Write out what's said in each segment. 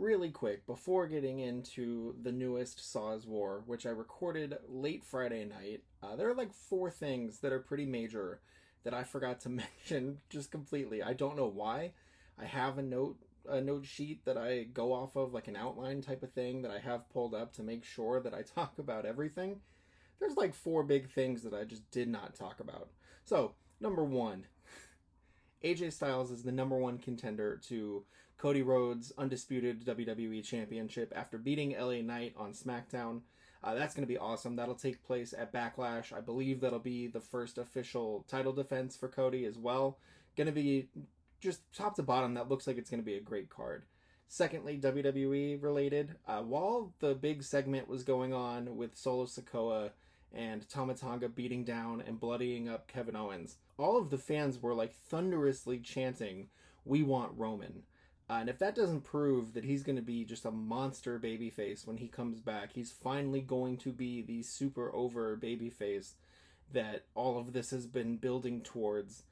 really quick, before getting into the newest Saw's War, which I recorded late Friday night, there are like 4 things that are pretty major that I forgot to mention just completely. I don't know why. I have a note sheet that I go off of, like an outline type of thing that I have pulled up to make sure that I talk about everything. There's like 4 big things that I just did not talk about. So, number 1, AJ Styles is the number 1 contender to Cody Rhodes' undisputed WWE Championship after beating LA Knight on SmackDown. That's going to be awesome. That'll take place at Backlash. I believe that'll be the first official title defense for Cody as well. Going to be just top to bottom. That looks like it's going to be a great card. Secondly, WWE related. While the big segment was going on with Solo Sikoa and Tama Tonga beating down and bloodying up Kevin Owens, all of the fans were like thunderously chanting, "We want Roman." And if that doesn't prove that he's going to be just a monster babyface when he comes back, he's finally going to be the super over babyface that all of this has been building towards.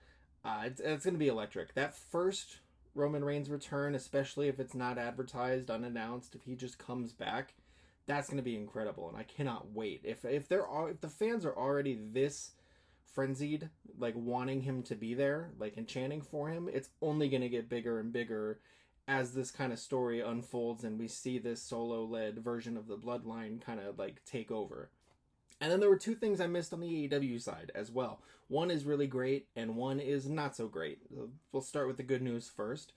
It's going to be electric. That first Roman Reigns return, especially if it's not advertised, unannounced, if he just comes back, that's going to be incredible, and I cannot wait. If the fans are already this frenzied, like wanting him to be there, like and chanting for him, it's only going to get bigger and bigger as this kind of story unfolds and we see this Solo-led version of the Bloodline kind of like take over. And then there were 2 things I missed on the AEW side as well. One is really great, and one is not so great. We'll start with the good news first.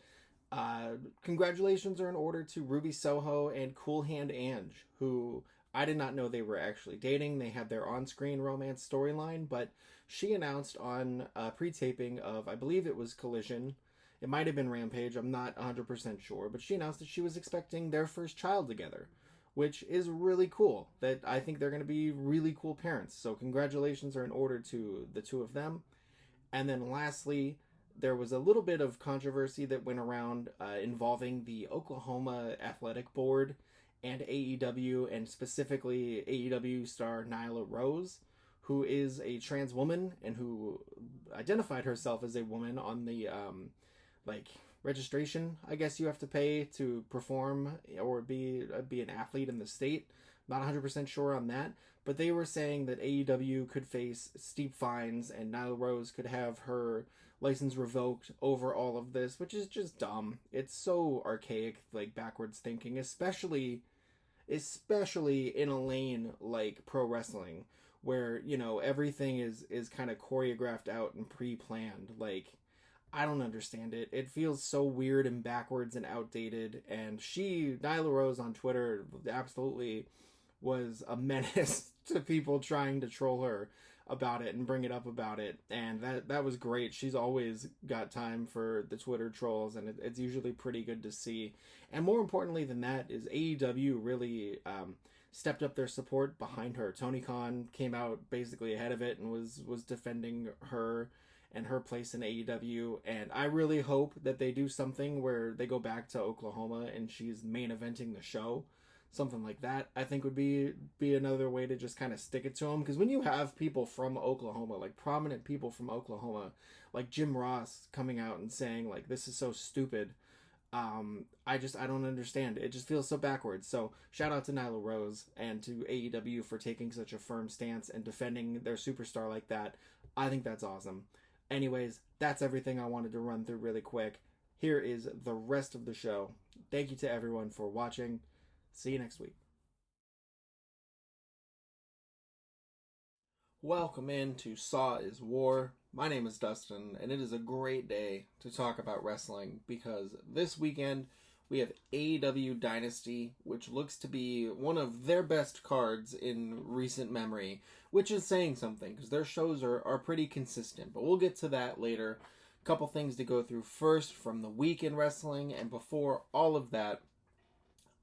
Congratulations are in order to Ruby Soho and Cool Hand Ange, who I did not know they were actually dating. They had their on-screen romance storyline, but she announced on pre-taping of, I believe it was Collision, it might have been Rampage, I'm not 100% sure, but she announced that she was expecting their first child together, which is really cool. That I think they're going to be really cool parents. So congratulations are in order to the 2 of them. And then lastly, there was a little bit of controversy that went around involving the Oklahoma Athletic Board and AEW, and specifically AEW star Nyla Rose, who is a trans woman and who identified herself as a woman on the registration, I guess you have to pay to perform or be an athlete in the state. Not 100% sure on that, but they were saying that AEW could face steep fines and Nyla Rose could have her license revoked over all of this, which is just dumb. It's so archaic, like backwards thinking, especially in a lane like pro wrestling where, you know, everything is kind of choreographed out and pre-planned. Like, I don't understand it. It feels so weird and backwards and outdated. And Nyla Rose on Twitter absolutely was a menace to people trying to troll her about it and bring it up about it. And that was great. She's always got time for the Twitter trolls, and it's usually pretty good to see. And more importantly than that is AEW really stepped up their support behind her. Tony Khan came out basically ahead of it and was defending her and her place in AEW, and I really hope that they do something where they go back to Oklahoma and she's main eventing the show. Something like that, I think, would be another way to just kind of stick it to them. Because when you have people from Oklahoma, like prominent people from Oklahoma, like Jim Ross coming out and saying, like, this is so stupid, I don't understand. It just feels so backwards. So shout out to Nyla Rose and to AEW for taking such a firm stance and defending their superstar like that. I think that's awesome. Anyways, that's everything I wanted to run through really quick. Here is the rest of the show. Thank you to everyone for watching. See you next week. Welcome into Saw is War. My name is Dustin, and it is a great day to talk about wrestling because this weekend we have AEW Dynasty, which looks to be one of their best cards in recent memory, which is saying something because their shows are pretty consistent, but we'll get to that later. A couple things to go through first from the week in wrestling, and before all of that,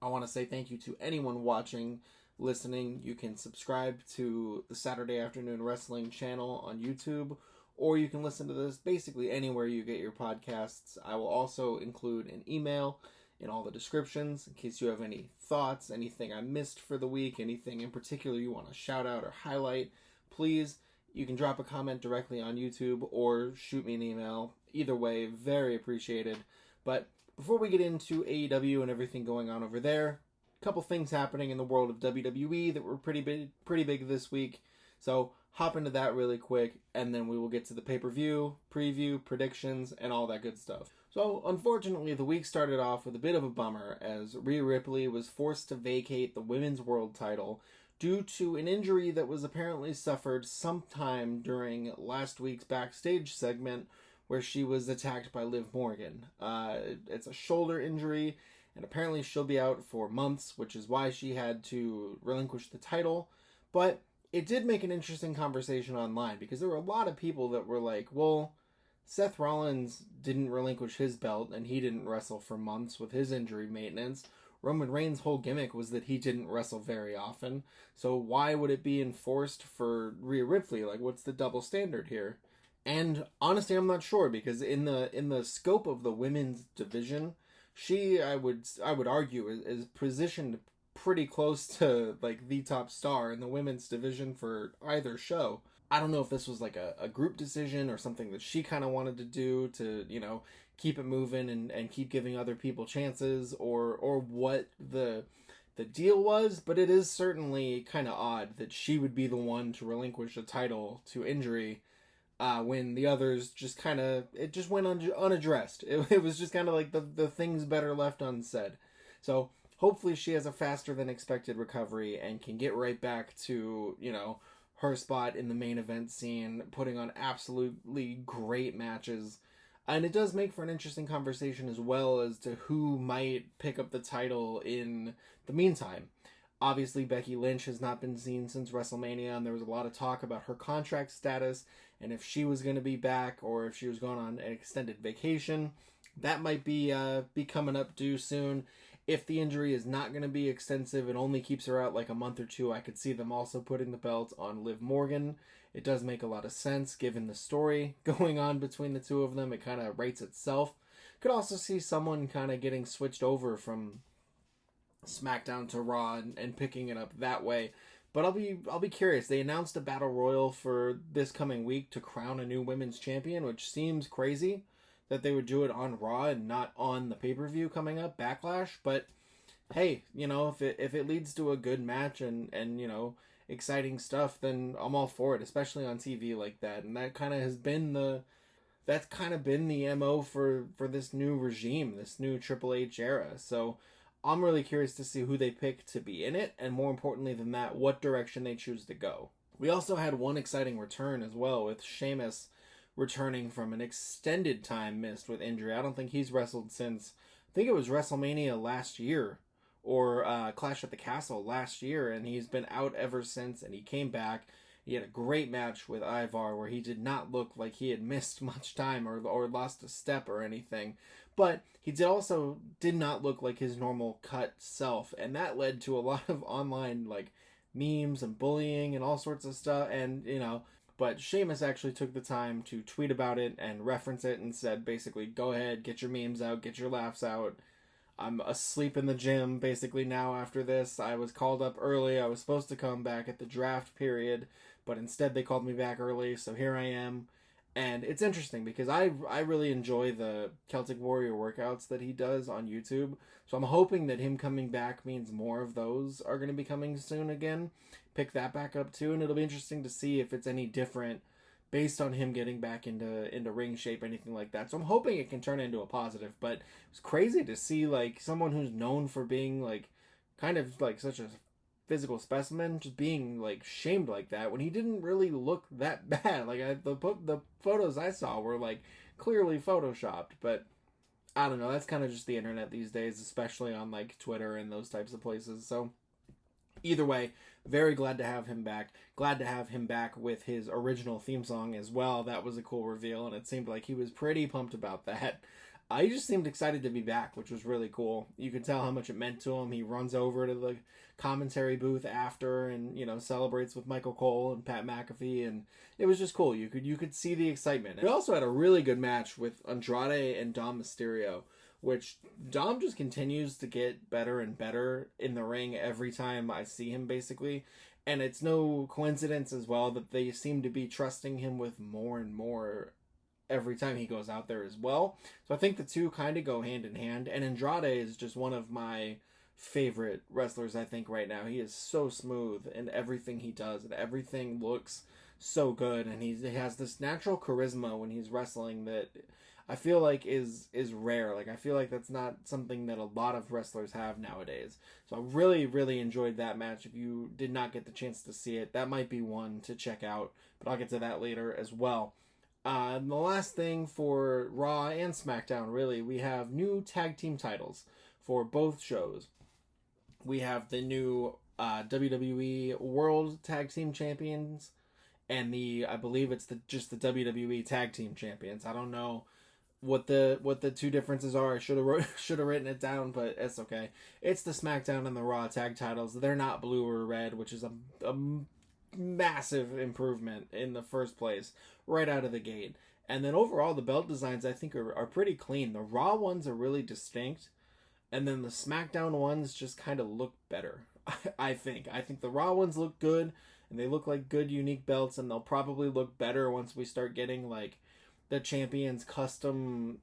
I want to say thank you to anyone watching, listening. You can subscribe to the Saturday Afternoon Wrestling channel on YouTube, or you can listen to this basically anywhere you get your podcasts. I will also include an email in all the descriptions in case you have any thoughts, anything I missed for the week, anything in particular you want to shout out or highlight. Please, you can drop a comment directly on YouTube or shoot me an email. Either way, very appreciated. But before we get into AEW and everything going on over there, a couple things happening in the world of WWE that were pretty big this week. So hop into that really quick, and then we will get to the pay-per-view, preview, predictions, and all that good stuff. So, unfortunately, the week started off with a bit of a bummer as Rhea Ripley was forced to vacate the Women's World title due to an injury that was apparently suffered sometime during last week's backstage segment where she was attacked by Liv Morgan. It's a shoulder injury, and apparently she'll be out for months, which is why she had to relinquish the title. But it did make an interesting conversation online because there were a lot of people that were like, well, Seth Rollins didn't relinquish his belt and he didn't wrestle for months with his injury maintenance. Roman Reigns' whole gimmick was that he didn't wrestle very often. So why would it be enforced for Rhea Ripley? Like, what's the double standard here? And honestly, I'm not sure because in the scope of the women's division, she, I would argue, is positioned pretty close to like the top star in the women's division for either show. I don't know if this was like a group decision or something that she kind of wanted to do to, keep it moving and keep giving other people chances or what the deal was, but it is certainly kind of odd that she would be the one to relinquish a title to injury when the others just kind of, it just went unaddressed. It was just kind of like the things better left unsaid. So hopefully she has a faster than expected recovery and can get right back to, her spot in the main event scene, putting on absolutely great matches. And it does make for an interesting conversation as well as to who might pick up the title in the meantime. Obviously, Becky Lynch has not been seen since WrestleMania, and there was a lot of talk about her contract status and if she was going to be back or if she was going on an extended vacation. That might be coming up due soon. If the injury is not going to be extensive and only keeps her out like a month or two, I could see them also putting the belt on Liv Morgan. It does make a lot of sense given the story going on between the two of them. It kind of writes itself. Could also see someone kind of getting switched over from SmackDown to Raw and picking it up that way. But I'll be curious. They announced a battle royal for this coming week to crown a new women's champion, which seems crazy that they would do it on Raw and not on the pay-per-view coming up, Backlash. But hey, if it leads to a good match and exciting stuff, then I'm all for it, especially on TV like that. And that kind of has been the MO for this new regime, this new Triple H era. So I'm really curious to see who they pick to be in it, and more importantly than that, what direction they choose to go. We also had one exciting return as well with Sheamus returning from an extended time missed with injury. I don't think he's wrestled since, I think it was WrestleMania last year, or Clash at the Castle last year, and he's been out ever since, and he came back. He had a great match with Ivar where he did not look like he had missed much time or lost a step or anything, but he did not look like his normal cut self, and that led to a lot of online like memes and bullying and all sorts of stuff, and but Sheamus actually took the time to tweet about it and reference it and said basically, go ahead, get your memes out, get your laughs out. I'm asleep in the gym basically now after this. I was called up early. I was supposed to come back at the draft period, but instead they called me back early, so here I am. And it's interesting because I really enjoy the Celtic Warrior workouts that he does on YouTube. So I'm hoping that him coming back means more of those are going to be coming soon again. Pick that back up too, and it'll be interesting to see if it's any different based on him getting back into ring shape, anything like that. So I'm hoping it can turn into a positive, but it's crazy to see like someone who's known for being like kind of like such a physical specimen just being like shamed like that when he didn't really look that bad. Like the photos I saw were like clearly photoshopped, but I don't know. That's kind of just the internet these days, especially on like Twitter and those types of places. So either way, very glad to have him back. Glad to have him back with his original theme song as well. That was a cool reveal, and it seemed like he was pretty pumped about that. He just seemed excited to be back, which was really cool. You could tell how much it meant to him. He runs over to the commentary booth after and, celebrates with Michael Cole and Pat McAfee, and it was just cool. You could see the excitement. We also had a really good match with Andrade and Dom Mysterio, which Dom just continues to get better and better in the ring every time I see him, basically. And it's no coincidence as well that they seem to be trusting him with more and more every time he goes out there as well. So I think the two kind of go hand in hand. And Andrade is just one of my favorite wrestlers, I think, right now. He is so smooth in everything he does, and everything looks so good. And he has this natural charisma when he's wrestling that I feel like is rare. Like, I feel like that's not something that a lot of wrestlers have nowadays. So I really, really enjoyed that match. If you did not get the chance to see it, that might be one to check out. But I'll get to that later as well. And the last thing for Raw and SmackDown, really, we have new tag team titles for both shows. We have the new WWE World Tag Team Champions and I believe it's just the WWE Tag Team Champions. I don't know what the two differences are. I should have written it down, but it's okay. It's the SmackDown and the Raw tag titles. They're not blue or red, which is a massive improvement in the first place, right out of the gate. And then overall, the belt designs I think are pretty clean. The Raw ones are really distinct, and then the SmackDown ones just kind of look better. I think the Raw ones look good, and they look like good, unique belts, and they'll probably look better once we start getting like the champions custom,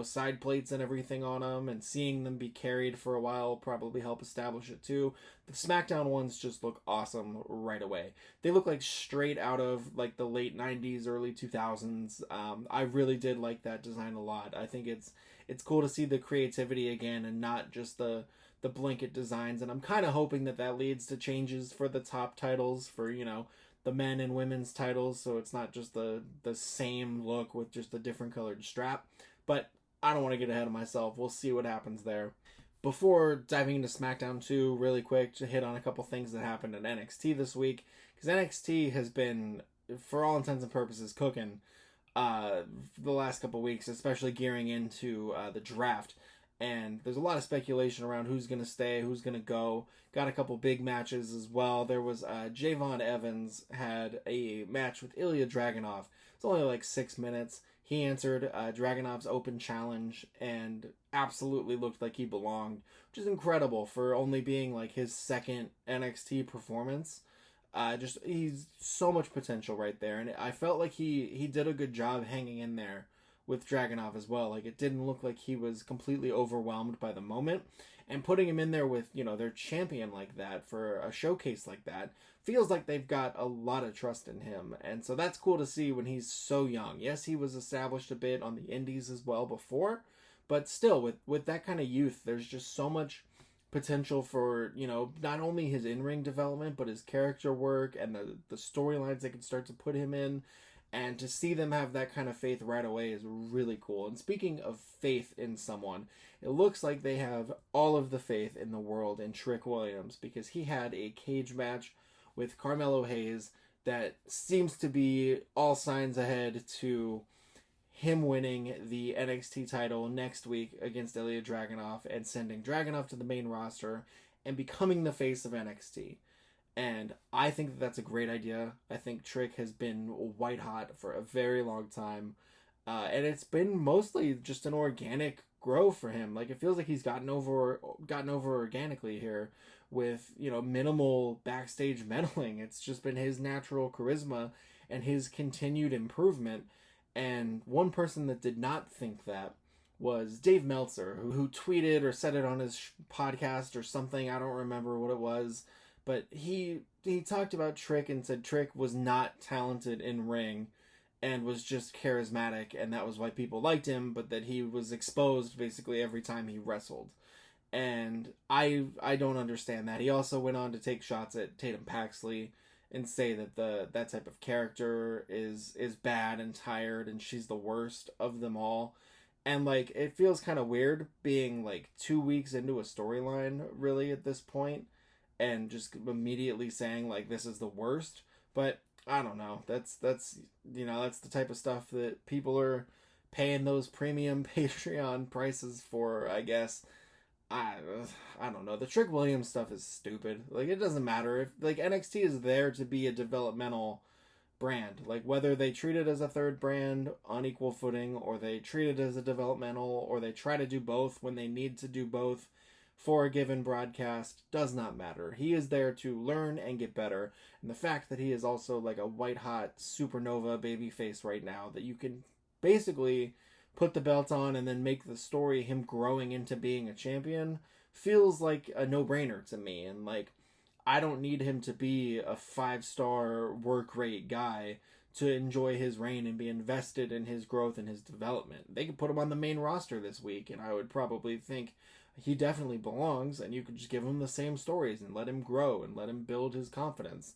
side plates and everything on them, and seeing them be carried for a while will probably help establish it too. The SmackDown ones just look awesome right away. They look like straight out of like the late 90s, early 2000s. I really did like that design a lot. I think it's cool to see the creativity again and not just the blanket designs, and I'm kind of hoping that leads to changes for the top titles for, the men and women's titles, so it's not just the same look with just a different colored strap. But I don't want to get ahead of myself. We'll see what happens there. Before diving into SmackDown 2, really quick, to hit on a couple things that happened in NXT this week, because NXT has been, for all intents and purposes, cooking the last couple weeks, especially gearing into the draft. And there's a lot of speculation around who's going to stay, who's going to go. Got a couple big matches as well. There was Javon Evans had a match with Ilya Dragunov. It's only like 6 minutes. He answered Dragunov's open challenge and absolutely looked like he belonged, which is incredible for only being like his second NXT performance. He's so much potential right there. And I felt like he did a good job hanging in there with Dragunov as well. Like, it didn't look like he was completely overwhelmed by the moment, and putting him in there with, their champion like that for a showcase like that feels like they've got a lot of trust in him. And so that's cool to see when he's so young. Yes, he was established a bit on the indies as well before, but still with that kind of youth, there's just so much potential for, not only his in-ring development, but his character work and the storylines they can start to put him in. And to see them have that kind of faith right away is really cool. And speaking of faith in someone, it looks like they have all of the faith in the world in Trick Williams, because he had a cage match with Carmelo Hayes that seems to be all signs ahead to him winning the NXT title next week against Ilya Dragunov and sending Dragunov to the main roster and becoming the face of NXT. And I think that's a great idea. I think Trick has been white hot for a very long time. And it's been mostly just an organic grow for him. Like, it feels like he's gotten over organically here with, minimal backstage meddling. It's just been his natural charisma and his continued improvement. And one person that did not think that was Dave Meltzer, who tweeted or said it on his podcast or something. I don't remember what it was. But he talked about Trick and said Trick was not talented in ring and was just charismatic, and that was why people liked him, but that he was exposed basically every time he wrestled. And I don't understand that. He also went on to take shots at Tatum Paxley and say that that type of character is bad and tired and she's the worst of them all. And like, it feels kind of weird being like 2 weeks into a storyline really at this point, and just immediately saying like this is the worst. But I don't know. That's that's the type of stuff that people are paying those premium Patreon prices for, I guess. I don't know. The Trick Williams stuff is stupid. Like, it doesn't matter if like NXT is there to be a developmental brand. Like, whether they treat it as a third brand on equal footing, or they treat it as a developmental, or they try to do both when they need to do both for a given broadcast, does not matter. He is there to learn and get better. And the fact that he is also like a white hot supernova babyface right now that you can basically put the belt on and then make the story him growing into being a champion feels like a no-brainer to me. And like, I don't need him to be a 5-star work rate guy to enjoy his reign and be invested in his growth and his development. They could put him on the main roster this week, and I would probably think he definitely belongs, and you could just give him the same stories and let him grow and let him build his confidence.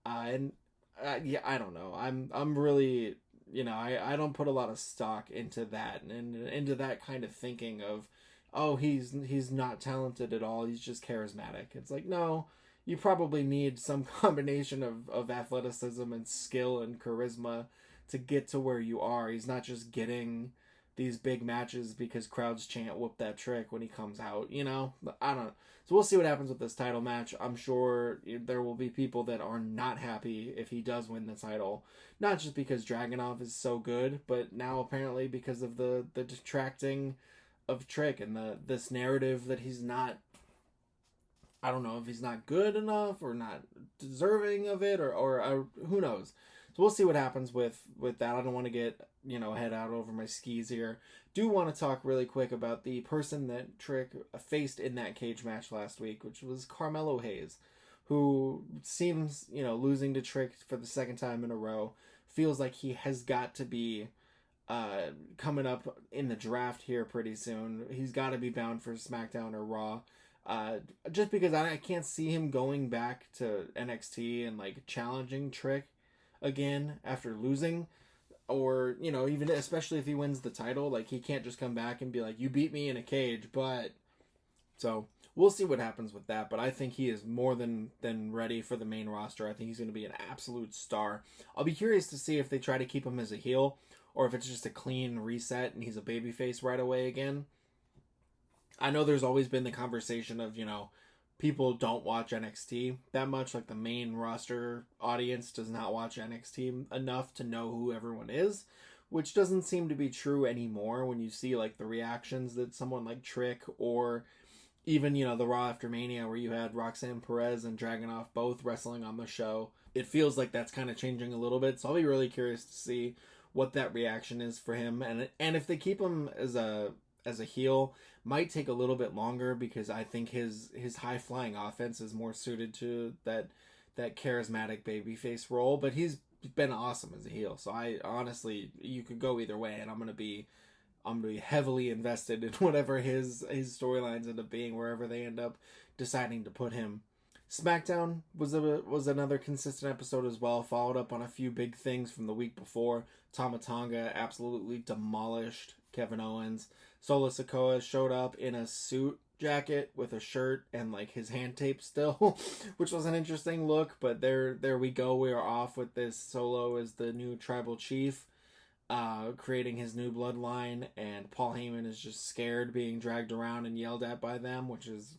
Yeah, I don't know. I'm really, I don't put a lot of stock into that and into that kind of thinking of, oh, he's not talented at all, he's just charismatic. It's like, no, you probably need some combination of athleticism and skill and charisma to get to where you are. He's not just getting these big matches because crowds chant "whoop that trick" when he comes out, I don't know. So we'll see what happens with this title match. I'm sure there will be people that are not happy if he does win the title. Not just because Dragunov is so good, but now apparently because of the detracting of Trick and this narrative that he's not, I don't know if he's not good enough or not deserving of it or who knows. So we'll see what happens with that. I don't want to get, head out over my skis here. Do want to talk really quick about the person that Trick faced in that cage match last week, which was Carmelo Hayes, who seems, losing to Trick for the second time in a row. Feels like he has got to be coming up in the draft here pretty soon. He's got to be bound for SmackDown or Raw. Just because I can't see him going back to NXT and like challenging Trick again after losing, or even especially if he wins the title, like he can't just come back and be like, you beat me in a cage. But so we'll see what happens with that, but I think he is more than ready for the main roster. I think he's going to be an absolute star. I'll be curious to see if they try to keep him as a heel or if it's just a clean reset and he's a babyface right away again. I know there's always been the conversation of, people don't watch NXT that much. Like the main roster audience does not watch NXT enough to know who everyone is, which doesn't seem to be true anymore when you see like the reactions that someone like Trick or even, the Raw After Mania where you had Roxanne Perez and Dragunov both wrestling on the show. It feels like that's kind of changing a little bit. So I'll be really curious to see what that reaction is for him. And if they keep him as a heel, might take a little bit longer because I think his high flying offense is more suited to that charismatic babyface role. But he's been awesome as a heel, so I honestly, you could go either way, and I'm gonna be heavily invested in whatever his storylines end up being, wherever they end up deciding to put him. SmackDown was another consistent episode as well, followed up on a few big things from the week before. Tama Tonga absolutely demolished Kevin Owens. Solo Sikoa showed up in a suit jacket with a shirt and like his hand tape still, which was an interesting look, but there we go. We are off with this. Solo as the new tribal chief, creating his new bloodline, and Paul Heyman is just scared being dragged around and yelled at by them, which is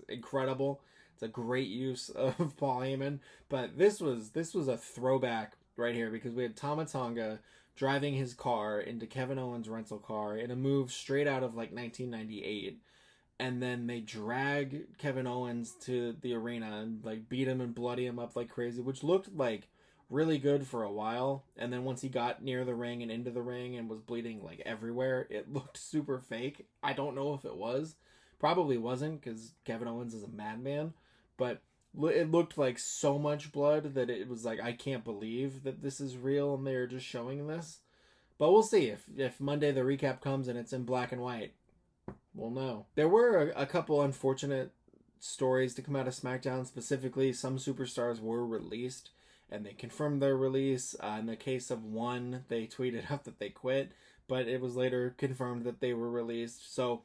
incredible. It's a great use of Paul Heyman, but this was a throwback right here because we had Tama Tonga driving his car into Kevin Owens' rental car in a move straight out of like 1998, and then they drag Kevin Owens to the arena and like beat him and bloody him up like crazy, which looked like really good for a while, and then once he got near the ring and into the ring and was bleeding like everywhere, it looked super fake. I don't know if it was. Probably wasn't, because Kevin Owens is a madman, but it looked like so much blood that it was like, I can't believe that this is real and they're just showing this. But we'll see. If Monday the recap comes and it's in black and white, we'll know. There were a couple unfortunate stories to come out of SmackDown. Specifically, some superstars were released and they confirmed their release. In the case of one, they tweeted out that they quit, but it was later confirmed that they were released. So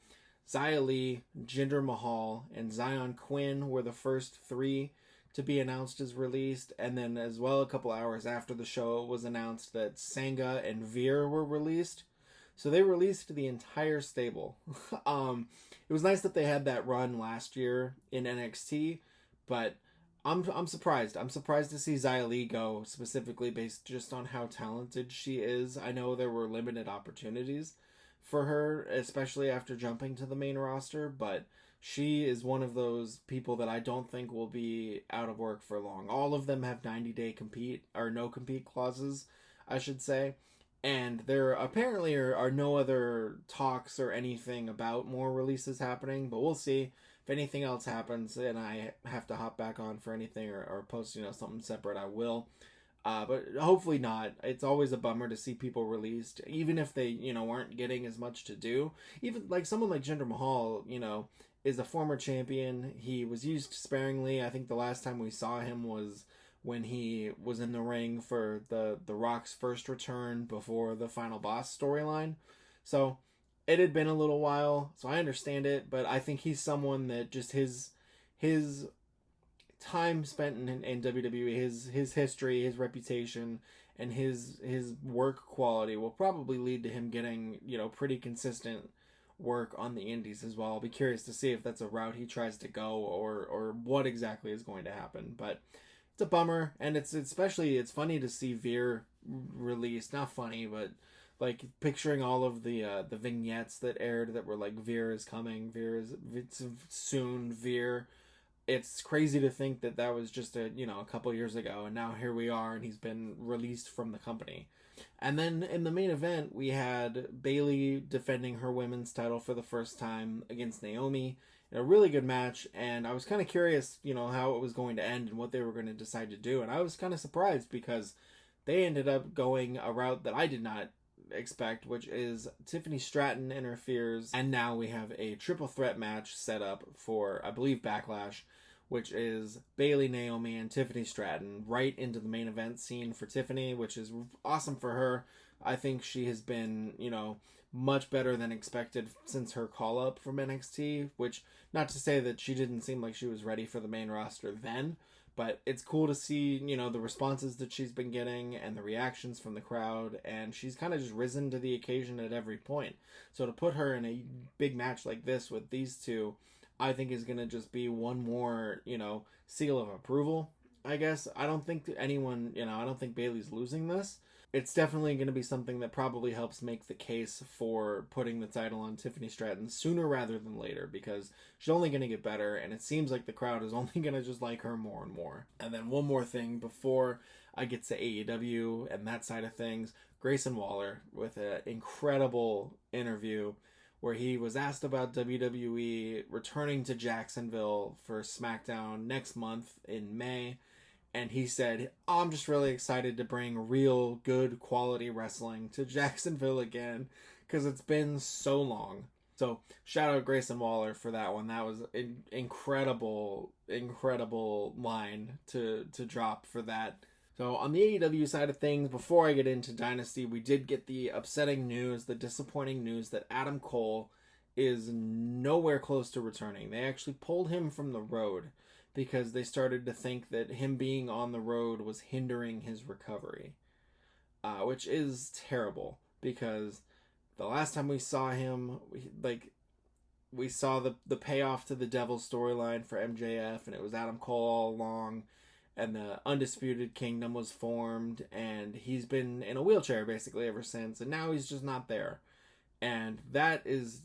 Xia Li, Jinder Mahal, and Zion Quinn were the first three to be announced as released, and then as well a couple hours after the show it was announced that Sangha and Veer were released. So they released the entire stable. It was nice that they had that run last year in NXT, but I'm surprised. I'm surprised to see Xia Li go, specifically based just on how talented she is. I know there were limited opportunities for her, especially after jumping to the main roster, but she is one of those people that I don't think will be out of work for long. All of them have 90-day compete or no compete clauses, I should say, And there apparently are no other talks or anything about more releases happening, but we'll see. If anything else happens and I have to hop back on for anything or post, something separate, I will. But hopefully not. It's always a bummer to see people released, even if they, aren't getting as much to do. Even like someone like Jinder Mahal, is a former champion. He was used sparingly. I think the last time we saw him was when he was in the ring for the Rock's first return before the Final Boss storyline. So it had been a little while, so I understand it, but I think he's someone that just his time spent in WWE, his history, his reputation, and his work quality will probably lead to him getting, pretty consistent work on the indies as well. I'll be curious to see if that's a route he tries to go or what exactly is going to happen. But it's a bummer, and it's funny to see Veer released. Not funny, but like picturing all of the vignettes that aired that were like Veer is coming, it's soon, Veer. It's crazy to think that was just a couple years ago, and now here we are, and he's been released from the company. And then in the main event, we had Bayley defending her women's title for the first time against Naomi in a really good match, and I was kind of curious, how it was going to end and what they were going to decide to do, and I was kind of surprised because they ended up going a route that I did not expect, which is Tiffany Stratton interferes, and now we have a triple threat match set up for, I believe, Backlash, which is Bayley, Naomi, and Tiffany Stratton right into the main event scene for Tiffany, which is awesome for her. I think she has been, much better than expected since her call-up from NXT, which, not to say that she didn't seem like she was ready for the main roster then, but it's cool to see, the responses that she's been getting and the reactions from the crowd, and she's kind of just risen to the occasion at every point. So to put her in a big match like this with these two, I think is going to just be one more, seal of approval, I guess. I don't think anyone, I don't think Bayley's losing this. It's definitely going to be something that probably helps make the case for putting the title on Tiffany Stratton sooner rather than later, because she's only going to get better, and it seems like the crowd is only going to just like her more and more. And then one more thing before I get to AEW and that side of things, Grayson Waller with an incredible interview where he was asked about WWE returning to Jacksonville for SmackDown next month in May. And he said, I'm just really excited to bring real good quality wrestling to Jacksonville again because it's been so long. So shout out Grayson Waller for that one. That was an incredible line to drop for that. So on the AEW side of things, before I get into Dynasty, we did get the upsetting news, the disappointing news that Adam Cole is nowhere close to returning. They actually pulled him from the road because they started to think that him being on the road was hindering his recovery, which is terrible because the last time we saw him, we saw the payoff to the Devil storyline for MJF, and it was Adam Cole all along, and the Undisputed Kingdom was formed, and he's been in a wheelchair basically ever since, and now he's just not there. And that is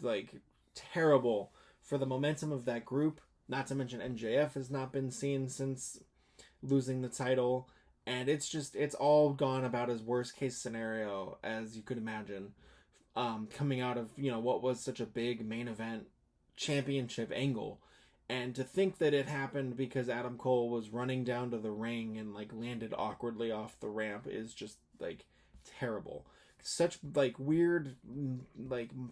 terrible for the momentum of that group. Not to mention MJF has not been seen since losing the title, and it's all gone about as worst case scenario as you could imagine, coming out of what was such a big main event championship angle. And to think that it happened because Adam Cole was running down to the ring and landed awkwardly off the ramp is just terrible. Such weird,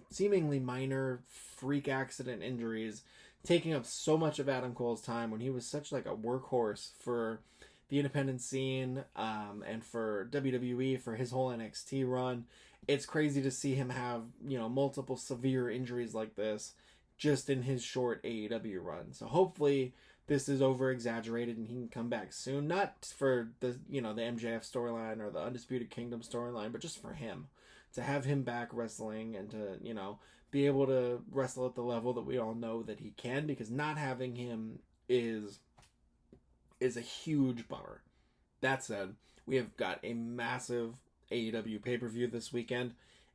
seemingly minor freak accident injuries taking up so much of Adam Cole's time when he was such a workhorse for the independent scene, and for WWE, for his whole NXT run. It's crazy to see him have, multiple severe injuries like this just in his short AEW run. So hopefully this is over exaggerated and he can come back soon. Not for the, the MJF storyline or the Undisputed Kingdom storyline, but just for him. To have him back wrestling and to, be able to wrestle at the level that we all know that he can, because not having him is a huge bummer. That said, we have got a massive AEW pay-per-view this weekend.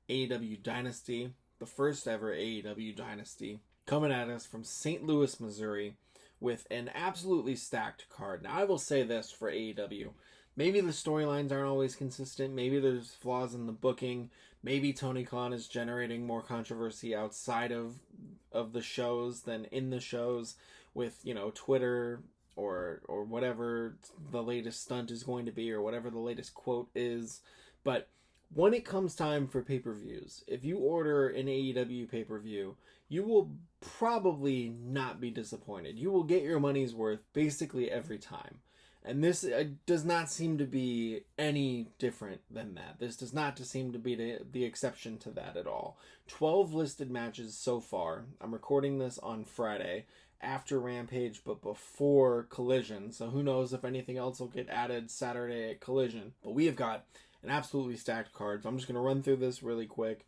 AEW Dynasty, the first ever AEW Dynasty, coming at us from St. Louis, Missouri, with an absolutely stacked card. Now, I will say this for AEW. Maybe the storylines aren't always consistent. Maybe there's flaws in the booking. Maybe Tony Khan is generating more controversy outside of the shows than in the shows with, Twitter or whatever the latest stunt is going to be or whatever the latest quote is. But when it comes time for pay-per-views, if you order an AEW pay-per-view, you will probably not be disappointed. You will get your money's worth basically every time. And this does not seem to be any different than that. This does not seem to be the exception to that at all. 12 listed matches so far. I'm recording this on Friday after Rampage, but before Collision. So who knows if anything else will get added Saturday at Collision. But we have got an absolutely stacked card. So I'm just going to run through this really quick.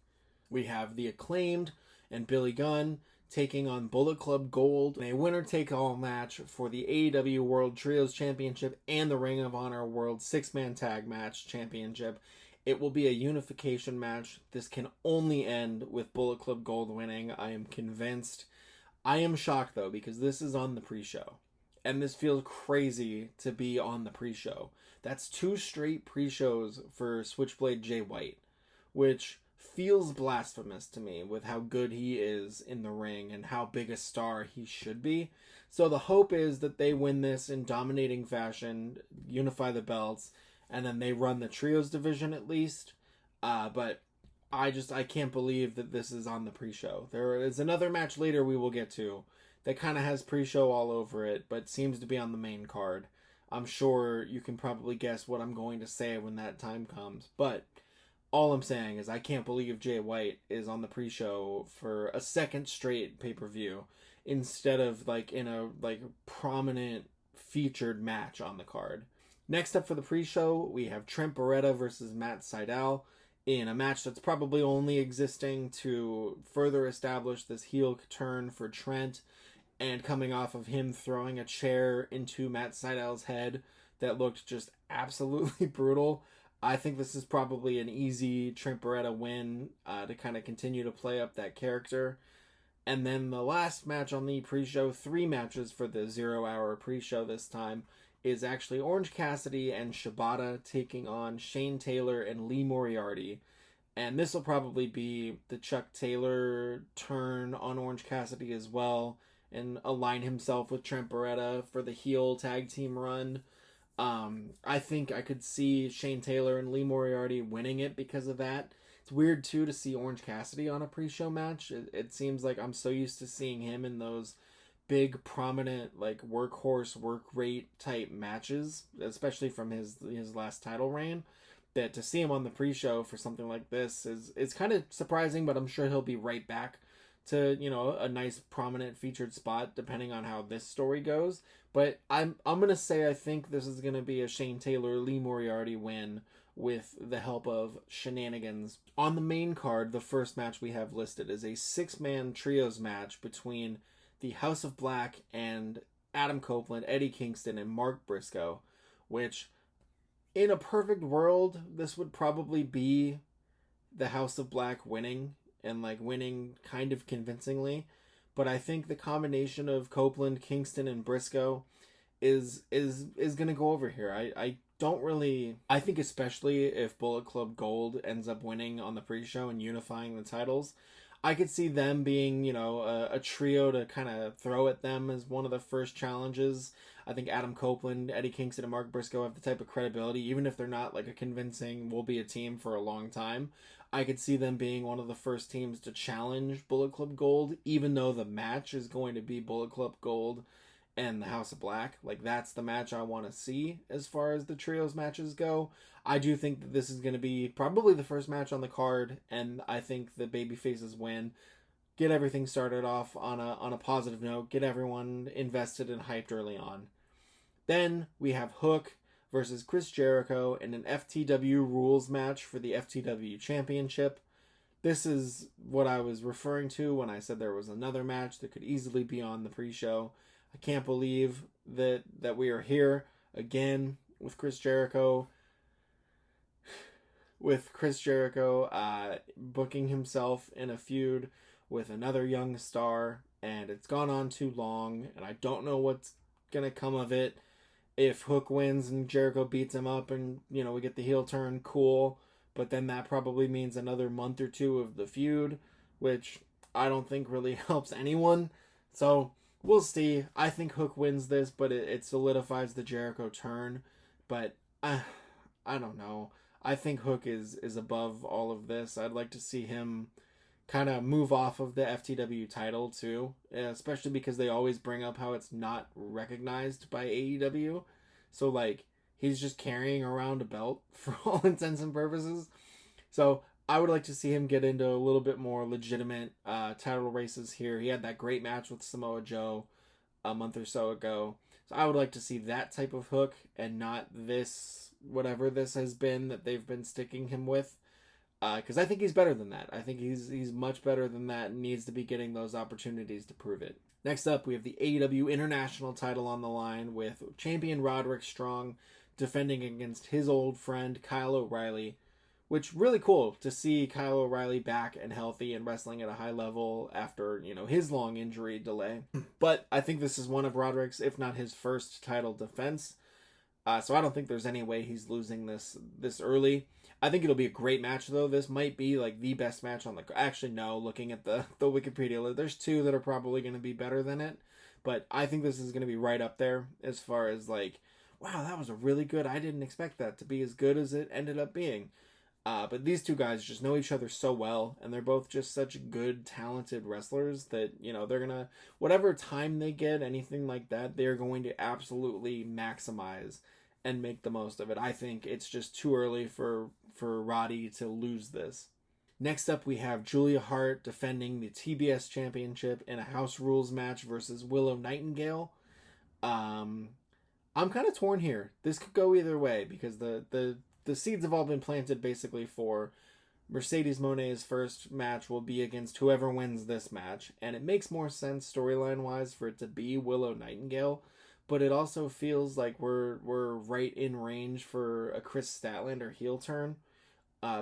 We have The Acclaimed and Billy Gunn taking on Bullet Club Gold in a winner-take-all match for the AEW World Trios Championship and the Ring of Honor World 6-Man Tag Match Championship. It will be a unification match. This can only end with Bullet Club Gold winning. I am convinced. I am shocked, though, because this is on the pre-show. And this feels crazy to be on the pre-show. That's 2 straight pre-shows for Switchblade Jay White, which feels blasphemous to me with how good he is in the ring and how big a star he should be. So the hope is that they win this in dominating fashion, unify the belts, and then they run the trios division at least. But I can't believe that this is on the pre-show. There is another match later we will get to that kind of has pre-show all over it, but seems to be on the main card. I'm sure you can probably guess what I'm going to say when that time comes, but all I'm saying is I can't believe Jay White is on the pre-show for a second straight pay-per-view instead of in a prominent featured match on the card. Next up for the pre-show, we have Trent Beretta versus Matt Sydal in a match that's probably only existing to further establish this heel turn for Trent, and coming off of him throwing a chair into Matt Sydal's head that looked just absolutely brutal. I think this is probably an easy Trent Beretta win to kind of continue to play up that character. And then the last match on the pre-show, 3 matches for the 0-hour pre-show this time, is actually Orange Cassidy and Shibata taking on Shane Taylor and Lee Moriarty. And this will probably be the Chuck Taylor turn on Orange Cassidy as well, and align himself with Trent Beretta for the heel tag team run. I think I could see Shane Taylor and Lee Moriarty winning it because of that. It's weird, too, to see Orange Cassidy on a pre-show match. It seems like I'm so used to seeing him in those big, prominent, workhorse, work rate type matches, especially from his last title reign, that to see him on the pre-show for something like this is kind of surprising, but I'm sure he'll be right back to, a nice prominent featured spot depending on how this story goes. But I'm gonna say I think this is gonna be a Shane Taylor Lee Moriarty win with the help of shenanigans. On the main card, the first match we have listed is a 6-man trios match between the House of Black and Adam Copeland, Eddie Kingston, and Mark Briscoe, which in a perfect world this would probably be the House of Black winning, and winning kind of convincingly. But I think the combination of Copeland, Kingston, and Briscoe is gonna go over here. I think especially if Bullet Club Gold ends up winning on the pre-show and unifying the titles, I could see them being, a trio to kind of throw at them as one of the first challenges. I think Adam Copeland, Eddie Kingston, and Mark Briscoe have the type of credibility, even if they're not a convincing, we'll be a team for a long time. I could see them being one of the first teams to challenge Bullet Club Gold, even though the match is going to be Bullet Club Gold and the House of Black. That's the match I want to see as far as the trios matches go. I do think that this is going to be probably the first match on the card, and I think the babyfaces win. Get everything started off on a positive note. Get everyone invested and hyped early on. Then we have Hook versus Chris Jericho in an FTW rules match for the FTW Championship. This is what I was referring to when I said there was another match that could easily be on the pre-show. I can't believe that we are here again with Chris Jericho. With Chris Jericho booking himself in a feud with another young star, and it's gone on too long, and I don't know what's going to come of it. If Hook wins and Jericho beats him up and, we get the heel turn, cool. But then that probably means another month or two of the feud, which I don't think really helps anyone. So we'll see. I think Hook wins this, but it solidifies the Jericho turn. But I don't know. I think Hook is above all of this. I'd like to see him kind of move off of the FTW title too, especially because they always bring up how it's not recognized by AEW. So like he's just carrying around a belt for all intents and purposes. So I would like to see him get into a little bit more legitimate title races here. He had that great match with Samoa Joe a month or so ago. So I would like to see that type of Hook and not this, whatever this has been that they've been sticking him with. Because I think he's better than that. I think he's much better than that and needs to be getting those opportunities to prove it. Next up, we have the AEW International title on the line with champion Roderick Strong defending against his old friend Kyle O'Reilly, which really cool to see Kyle O'Reilly back and healthy and wrestling at a high level after, his long injury delay. But I think this is one of Roderick's, if not his first title defense. So I don't think there's any way he's losing this early. I think it'll be a great match, though. This might be like the best match on the... Actually, no, looking at the Wikipedia, there's two that are probably going to be better than it. But I think this is going to be right up there as far as like, wow, that was a really good... I didn't expect that to be as good as it ended up being. But these two guys just know each other so well, and they're both just such good, talented wrestlers that, they're going to... Whatever time they get, anything like that, they're going to absolutely maximize and make the most of it. I think it's just too early for Roddy to lose this. Next up, we have Julia Hart defending the TBS Championship in a House Rules match versus Willow Nightingale. I'm kind of torn here. This could go either way because the seeds have all been planted basically for Mercedes Moné's first match will be against whoever wins this match, and it makes more sense storyline-wise for it to be Willow Nightingale. But it also feels like we're right in range for a Chris Statlander heel turn,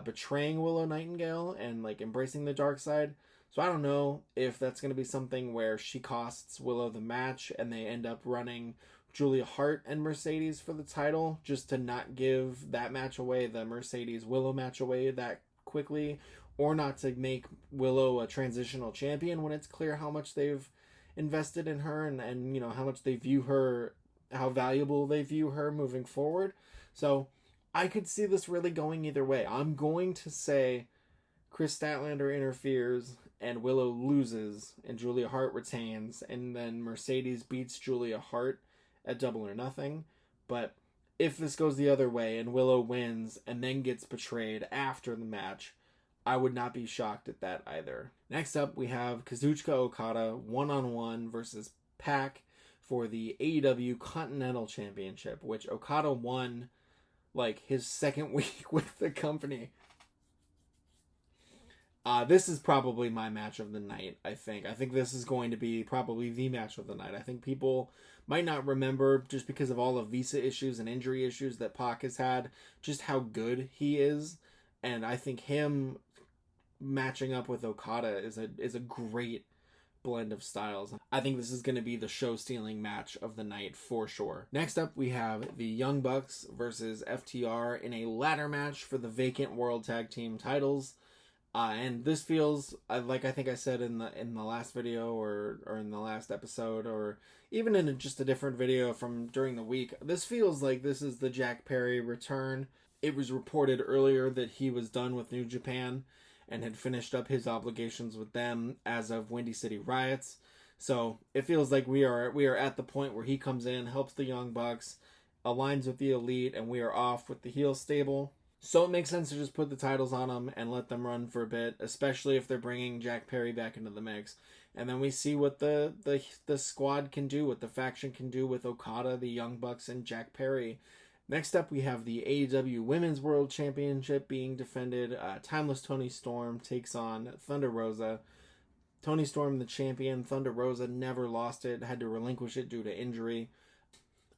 betraying Willow Nightingale and like embracing the dark side. So I don't know if that's going to be something where she costs Willow the match and they end up running Julia Hart and Mercedes for the title just to not give that match away, the Mercedes Willow match away that quickly, or not to make Willow a transitional champion when it's clear how much they've invested in her and how much they view her, how valuable they view her moving forward. So I could see this really going either way. I'm going to say Chris Statlander interferes and Willow loses and Julia Hart retains, and then Mercedes beats Julia Hart at Double or Nothing. But if this goes the other way and Willow wins and then gets betrayed after the match, I would not be shocked at that either. Next up, we have Kazuchika Okada one-on-one versus Pac for the AEW Continental Championship, which Okada won like his second week with the company. This is probably my match of the night, I think. I think this is going to be probably the match of the night. I think people might not remember, just because of all the visa issues and injury issues that Pac has had, just how good he is. And I think him matching up with Okada is a great blend of styles. I think this is going to be the show-stealing match of the night for sure. Next up, we have the Young Bucks versus FTR in a ladder match for the vacant World Tag Team titles. And this feels like I think I said in the last video or in the last episode, or even in just a different video from during the week. This feels like this is the Jack Perry return. It was reported earlier that he was done with New Japan and had finished up his obligations with them as of Windy City Riots. So it feels like we are at the point where he comes in, helps the Young Bucks, aligns with the Elite, and we are off with the heel stable. So it makes sense to just put the titles on them and let them run for a bit, especially if they're bringing Jack Perry back into the mix. And then we see what the squad can do, what the faction can do with Okada, the Young Bucks, and Jack Perry. Next up, we have the AEW Women's World Championship being defended. Timeless Toni Storm takes on Thunder Rosa. Toni Storm, the champion. Thunder Rosa never lost it, had to relinquish it due to injury.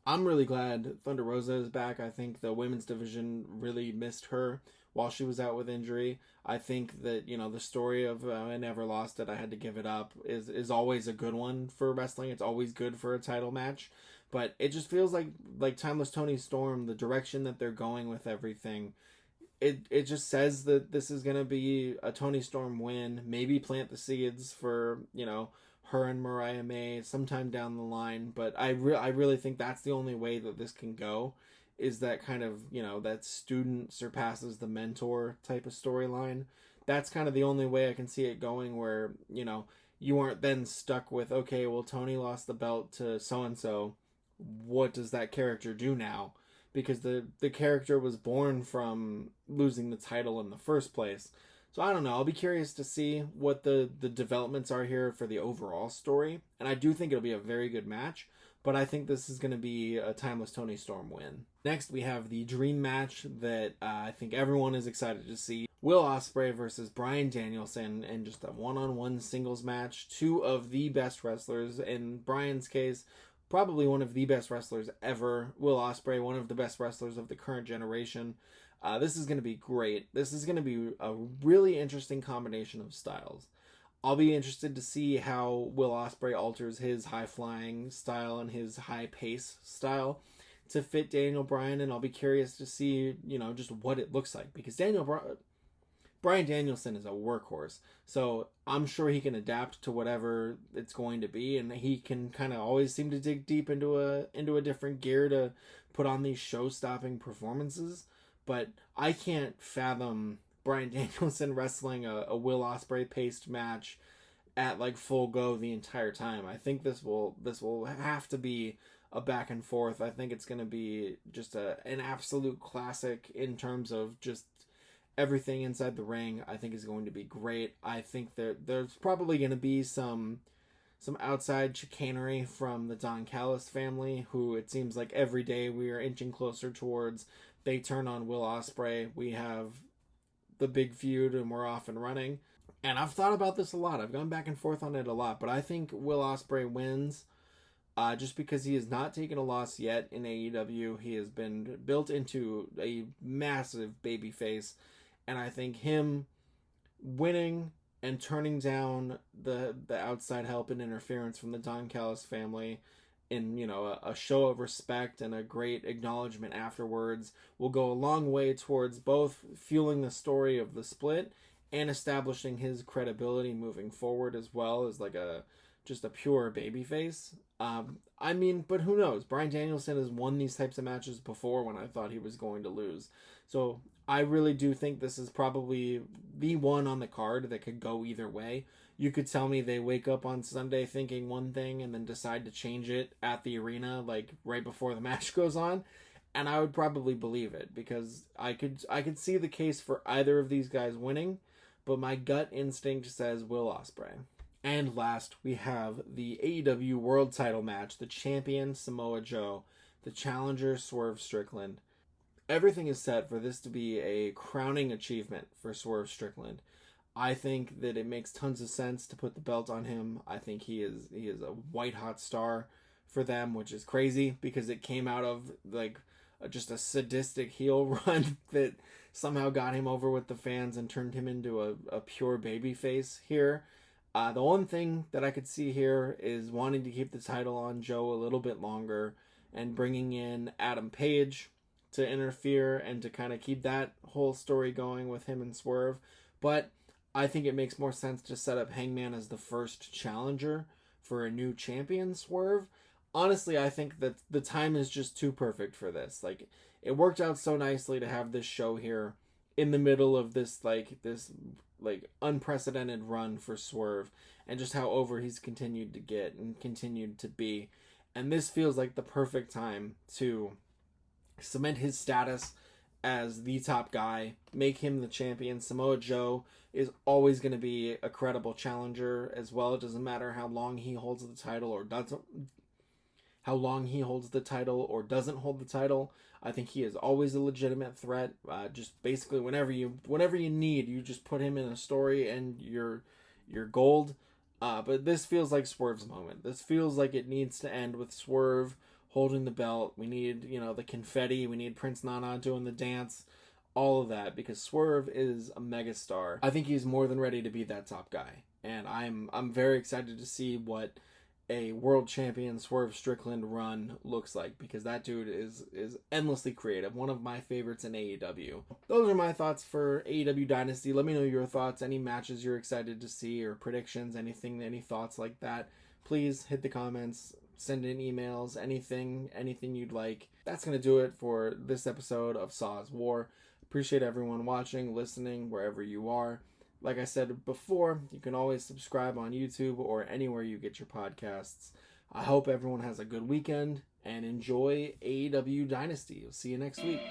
I'm really glad Thunder Rosa is back. I think the women's division really missed her while she was out with injury. I think that, the story of I never lost it, I had to give it up is always a good one for wrestling. It's always good for a title match. But it just feels like Timeless Tony Storm, the direction that they're going with everything, it just says that this is gonna be a Tony Storm win. Maybe plant the seeds for, her and Mariah May sometime down the line. But I really think that's the only way that this can go, is that kind of, that student surpasses the mentor type of storyline. That's kind of the only way I can see it going, where, you aren't then stuck with, okay, well, Tony lost the belt to so and so. What does that character do now? Because the character was born from losing the title in the first place. So I don't know. I'll be curious to see what the developments are here for the overall story. And I do think it'll be a very good match. But I think this is going to be a Timeless Tony Storm win. Next, we have the dream match that I think everyone is excited to see. Will Ospreay versus Bryan Danielson in just a one-on-one singles match. Two of the best wrestlers. In Bryan's case, probably one of the best wrestlers ever. Will Ospreay, one of the best wrestlers of the current generation. This is going to be great. This is going to be a really interesting combination of styles. I'll be interested to see how Will Ospreay alters his high-flying style and his high-pace style to fit Daniel Bryan, and I'll be curious to see, just what it looks like, because Bryan Danielson is a workhorse, so I'm sure he can adapt to whatever it's going to be, and he can kind of always seem to dig deep into a different gear to put on these show-stopping performances. But I can't fathom Bryan Danielson wrestling a Will Ospreay paced match at like full go the entire time. I think this will have to be a back and forth. I think it's going to be just an absolute classic in terms of just everything inside the ring. I think is going to be great. I think there's probably going to be some outside chicanery from the Don Callis family, who it seems like every day we are inching closer towards. They turn on Will Ospreay. We have the big feud and we're off and running. And I've thought about this a lot. I've gone back and forth on it a lot. But I think Will Ospreay wins just because he has not taken a loss yet in AEW. He has been built into a massive babyface. And I think him winning and turning down the outside help and interference from the Don Callis family in, a show of respect and a great acknowledgement afterwards will go a long way towards both fueling the story of the split and establishing his credibility moving forward, as well as like just a pure babyface. But who knows? Bryan Danielson has won these types of matches before when I thought he was going to lose. So I really do think this is probably the one on the card that could go either way. You could tell me they wake up on Sunday thinking one thing and then decide to change it at the arena, like right before the match goes on, and I would probably believe it, because I could see the case for either of these guys winning, but my gut instinct says Will Ospreay. And last, we have the AEW World Title match, the champion Samoa Joe, the challenger Swerve Strickland. Everything is set for this to be a crowning achievement for Swerve Strickland. I think that it makes tons of sense to put the belt on him. I think he is a white hot star for them, which is crazy because it came out of like just a sadistic heel run that somehow got him over with the fans and turned him into a pure babyface here. The one thing that I could see here is wanting to keep the title on Joe a little bit longer and bringing in Adam Page to interfere and to kind of keep that whole story going with him and Swerve. But I think it makes more sense to set up Hangman as the first challenger for a new champion Swerve. Honestly, I think that the time is just too perfect for this. Like, it worked out so nicely to have this show here in the middle of this unprecedented run for Swerve, and just how over he's continued to get and continued to be. And this feels like the perfect time to cement his status as the top guy, make him the champion. Samoa Joe is always going to be a credible challenger as well. It doesn't matter how long he holds the title or doesn't hold the title. I think he is always a legitimate threat. Just basically whenever you need, you just put him in a story and you're gold. But this feels like Swerve's moment. This feels like it needs to end with Swerve holding the belt. We need, the confetti. We need Prince Nana doing the dance. All of that, because Swerve is a megastar. I think he's more than ready to be that top guy. And I'm very excited to see what a world champion Swerve Strickland run looks like, because that dude is endlessly creative. One of my favorites in AEW. Those are my thoughts for AEW Dynasty. Let me know your thoughts, any matches you're excited to see, or predictions, any thoughts like that. Please hit the comments, send in emails, anything you'd like. That's going to do it for this episode of Saw's War. Appreciate everyone watching, listening, wherever you are. Like I said before, you can always subscribe on YouTube or anywhere you get your podcasts. I hope everyone has a good weekend and enjoy AEW Dynasty. We'll see you next week.